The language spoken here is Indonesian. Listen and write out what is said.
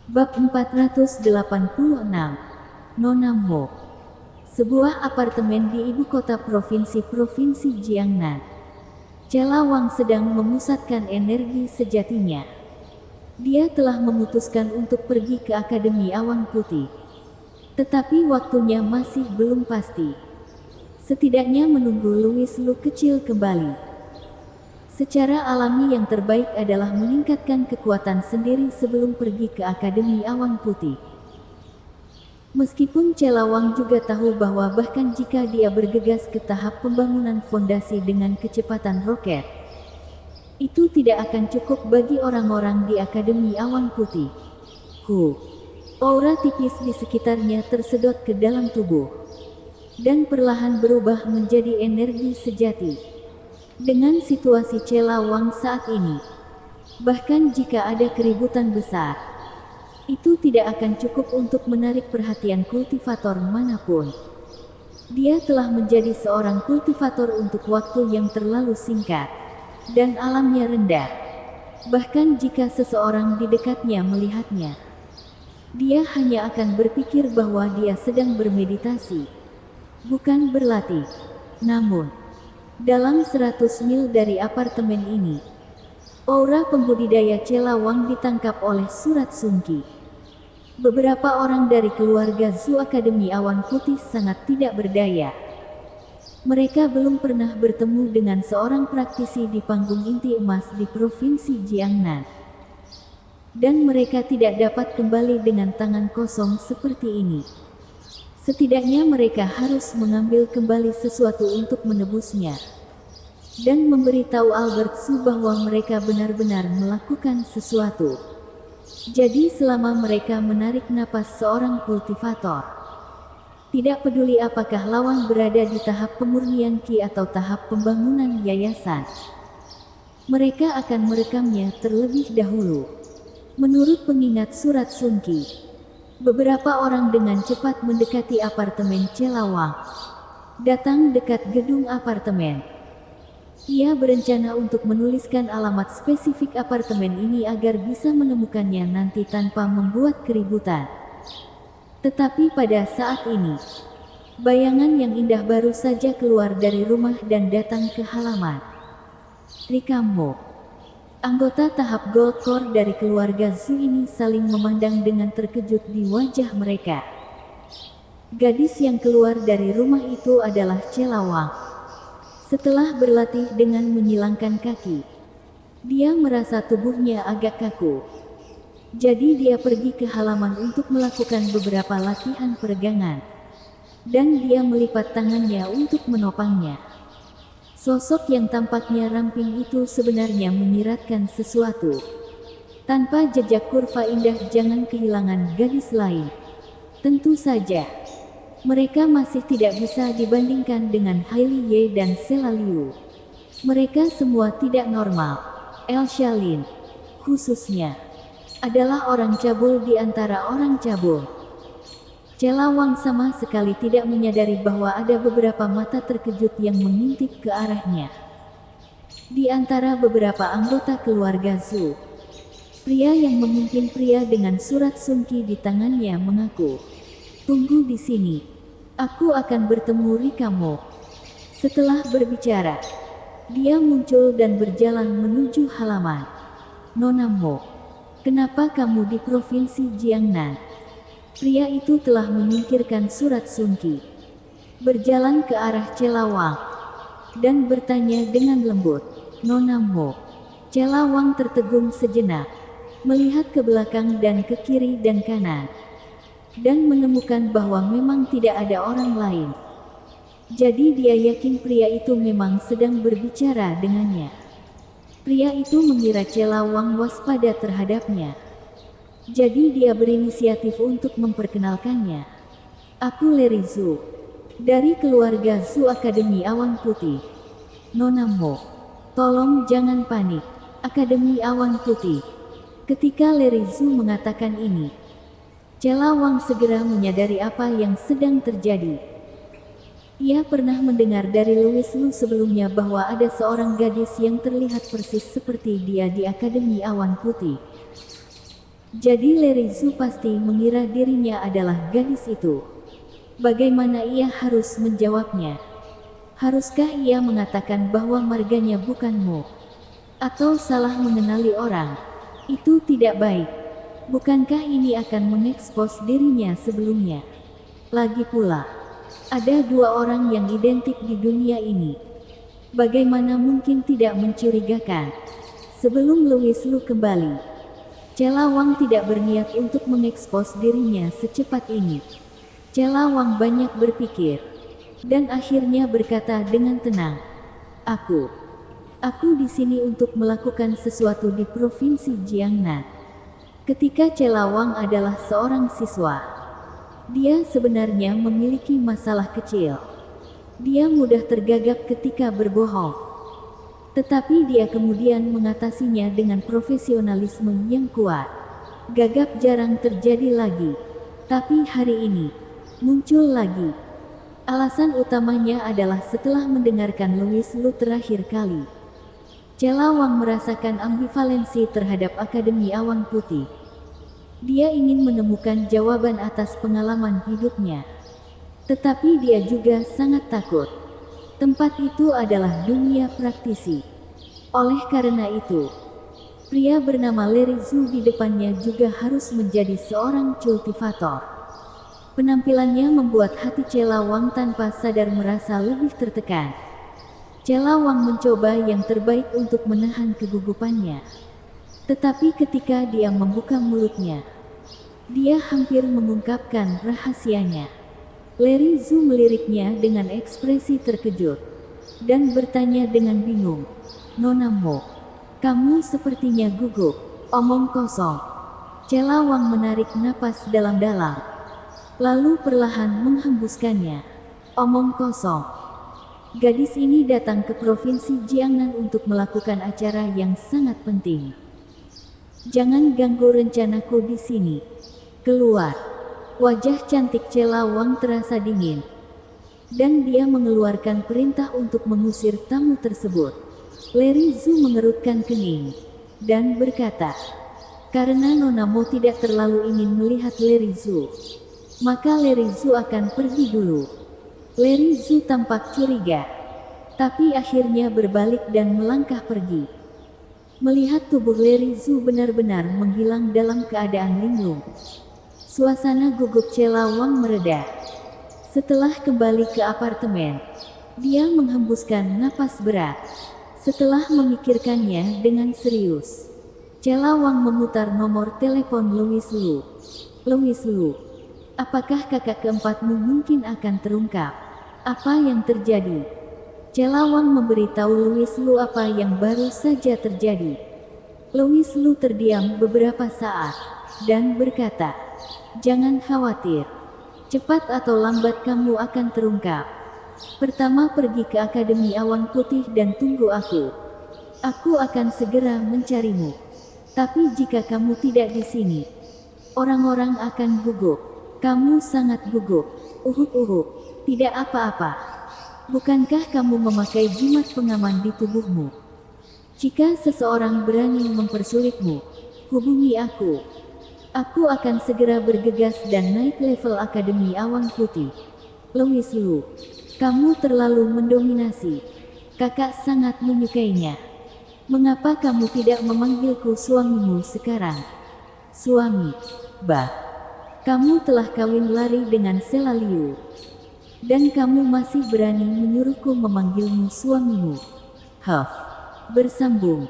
Bab 486. Nona Mo. Sebuah apartemen di ibu kota provinsi Jiangnan. Cela Wang sedang memusatkan energi sejatinya. Dia telah memutuskan untuk pergi ke Akademi Awan Putih. Tetapi waktunya masih belum pasti. Setidaknya menunggu Louis Lu kecil kembali. Secara alami yang terbaik adalah meningkatkan kekuatan sendiri sebelum pergi ke Akademi Awan Putih. Meskipun Cela Wang juga tahu bahwa bahkan jika dia bergegas ke tahap pembangunan fondasi dengan kecepatan roket, itu tidak akan cukup bagi orang-orang di Akademi Awan Putih. Aura tipis di sekitarnya tersedot ke dalam tubuh, dan perlahan berubah menjadi energi sejati. Dengan situasi Cela Wang saat ini, bahkan jika ada keributan besar, itu tidak akan cukup untuk menarik perhatian kultivator manapun. Dia telah menjadi seorang kultivator untuk waktu yang terlalu singkat, dan alamnya rendah. Bahkan jika seseorang di dekatnya melihatnya, dia hanya akan berpikir bahwa dia sedang bermeditasi, bukan berlatih. Namun, dalam 100 mil dari apartemen ini, aura pembudidaya Cela Wang ditangkap oleh Surat Sungki. Beberapa orang dari keluarga Zhu Akademi Awan Putih sangat tidak berdaya. Mereka belum pernah bertemu dengan seorang praktisi di panggung inti emas di provinsi Jiangnan. Dan mereka tidak dapat kembali dengan tangan kosong seperti ini. Setidaknya mereka harus mengambil kembali sesuatu untuk menebusnya. Dan memberitahu Albert Zhu bahwa mereka benar-benar melakukan sesuatu. Jadi selama mereka menarik napas seorang kultivator, tidak peduli apakah lawan berada di tahap pemurnian Qi atau tahap pembangunan yayasan, mereka akan merekamnya terlebih dahulu. Menurut pengingat Surat Sungki, beberapa orang dengan cepat mendekati apartemen Cela Wang. Datang dekat gedung apartemen. Ia berencana untuk menuliskan alamat spesifik apartemen ini agar bisa menemukannya nanti tanpa membuat keributan. Tetapi pada saat ini, bayangan yang indah baru saja keluar dari rumah dan datang ke halaman. Rika Mo, anggota tahap Gold Core dari keluarga Zhu ini saling memandang dengan terkejut di wajah mereka. Gadis yang keluar dari rumah itu adalah Cela Wang. Setelah berlatih dengan menyilangkan kaki, dia merasa tubuhnya agak kaku. Jadi dia pergi ke halaman untuk melakukan beberapa latihan peregangan. Dan dia melipat tangannya untuk menopangnya. Sosok yang tampaknya ramping itu sebenarnya menyiratkan sesuatu. Tanpa jejak kurva indah, jangan kehilangan gadis lain. Tentu saja, mereka masih tidak bisa dibandingkan dengan Hailey Ye dan Sela Liu. Mereka semua tidak normal. Elsa Lin, khususnya, adalah orang cabul di antara orang cabul. Cela Wang sama sekali tidak menyadari bahwa ada beberapa mata terkejut yang mengintip ke arahnya. Di antara beberapa anggota keluarga Zhu, pria yang memimpin pria dengan Surat Sungki di tangannya mengaku, "Tunggu di sini. Aku akan bertemu Rika Mo." Setelah berbicara, dia muncul dan berjalan menuju halaman. "Nona Mo, kenapa kamu di provinsi Jiangnan?" Pria itu telah menyingkirkan Surat Sungki, berjalan ke arah Cela Wang, dan bertanya dengan lembut, "Nona Mo." Cela Wang tertegun sejenak, melihat ke belakang dan ke kiri dan kanan, dan menemukan bahwa memang tidak ada orang lain. Jadi dia yakin pria itu memang sedang berbicara dengannya. Pria itu mengira Cela Wang waspada terhadapnya. Jadi dia berinisiatif untuk memperkenalkannya. "Aku Larry Zhu, dari keluarga Zhu Akademi Awan Putih." "Nona Mo, tolong jangan panik. Akademi Awan Putih." Ketika Larry Zhu mengatakan ini, Cela Wang segera menyadari apa yang sedang terjadi. Ia pernah mendengar dari Louis Lu sebelumnya bahwa ada seorang gadis yang terlihat persis seperti dia di Akademi Awan Putih. Jadi Lerizu pasti mengira dirinya adalah gadis itu. Bagaimana ia harus menjawabnya? Haruskah ia mengatakan bahwa marganya bukanmu? Atau salah mengenali orang? Itu tidak baik. Bukankah ini akan mengekspos dirinya sebelumnya? Lagi pula, ada dua orang yang identik di dunia ini. Bagaimana mungkin tidak mencurigakan? Sebelum Louis Lu kembali, Cela Wang tidak berniat untuk mengekspos dirinya secepat ini. Cela Wang banyak berpikir, dan akhirnya berkata dengan tenang, Aku di sini untuk melakukan sesuatu di Provinsi Jiangnan. Ketika Cela Wang adalah seorang siswa, dia sebenarnya memiliki masalah kecil. Dia mudah tergagap ketika berbohong. Tetapi dia kemudian mengatasinya dengan profesionalisme yang kuat. Gagap jarang terjadi lagi. Tapi hari ini, muncul lagi. Alasan utamanya adalah setelah mendengarkan Louis Lu terakhir kali. Cela Wang merasakan ambivalensi terhadap Akademi Awan Putih. Dia ingin menemukan jawaban atas pengalaman hidupnya. Tetapi dia juga sangat takut. Tempat itu adalah dunia praktisi. Oleh karena itu, pria bernama Lerizu di depannya juga harus menjadi seorang cultivator. Penampilannya membuat hati Cela Wang tanpa sadar merasa lebih tertekan. Cela Wang mencoba yang terbaik untuk menahan kegugupannya. Tetapi ketika dia membuka mulutnya, dia hampir mengungkapkan rahasianya. Lerizu meliriknya dengan ekspresi terkejut, dan bertanya dengan bingung, Nona Mo, kamu sepertinya gugup, omong kosong. Cela Wang menarik napas dalam-dalam. Lalu perlahan menghembuskannya. Omong kosong. Gadis ini datang ke Provinsi Jiangnan untuk melakukan acara yang sangat penting. Jangan ganggu rencanaku di sini. Keluar. Wajah cantik Cela Wang terasa dingin. Dan dia mengeluarkan perintah untuk mengusir tamu tersebut. Lerizu mengerutkan kening. Dan berkata, karena Nona Mo tidak terlalu ingin melihat Lerizu, maka Lerizu akan pergi dulu. Lerizu tampak curiga, tapi akhirnya berbalik dan melangkah pergi. Melihat tubuh Lerizu benar-benar menghilang dalam keadaan linglung, suasana gugup Cela Wang mereda. Setelah kembali ke apartemen, dia menghembuskan napas berat. Setelah memikirkannya dengan serius, Cela Wang memutar nomor telepon Louis Lu. Louis Lu, apakah kakak keempatmu mungkin akan terungkap? Apa yang terjadi? Cela Wang memberitahu Louis Lu apa yang baru saja terjadi. Louis Lu terdiam beberapa saat, dan berkata, jangan khawatir. Cepat atau lambat kamu akan terungkap. Pertama pergi ke Akademi Awan Putih dan tunggu aku. Aku akan segera mencarimu. Tapi jika kamu tidak di sini, orang-orang akan gugup. Kamu sangat gugup. Uhuk-uhuk. Tidak apa-apa. Bukankah kamu memakai jimat pengaman di tubuhmu? Jika seseorang berani mempersulitmu, hubungi aku. Aku akan segera bergegas dan naik level Akademi Awan Putih. Louis Lu, kamu terlalu mendominasi. Kakak sangat menyukainya. Mengapa kamu tidak memanggilku suamimu sekarang? Suami? Bah. Kamu telah kawin lari dengan Sela Liu. Dan kamu masih berani menyuruhku memanggilmu suamimu. Huff. Bersambung.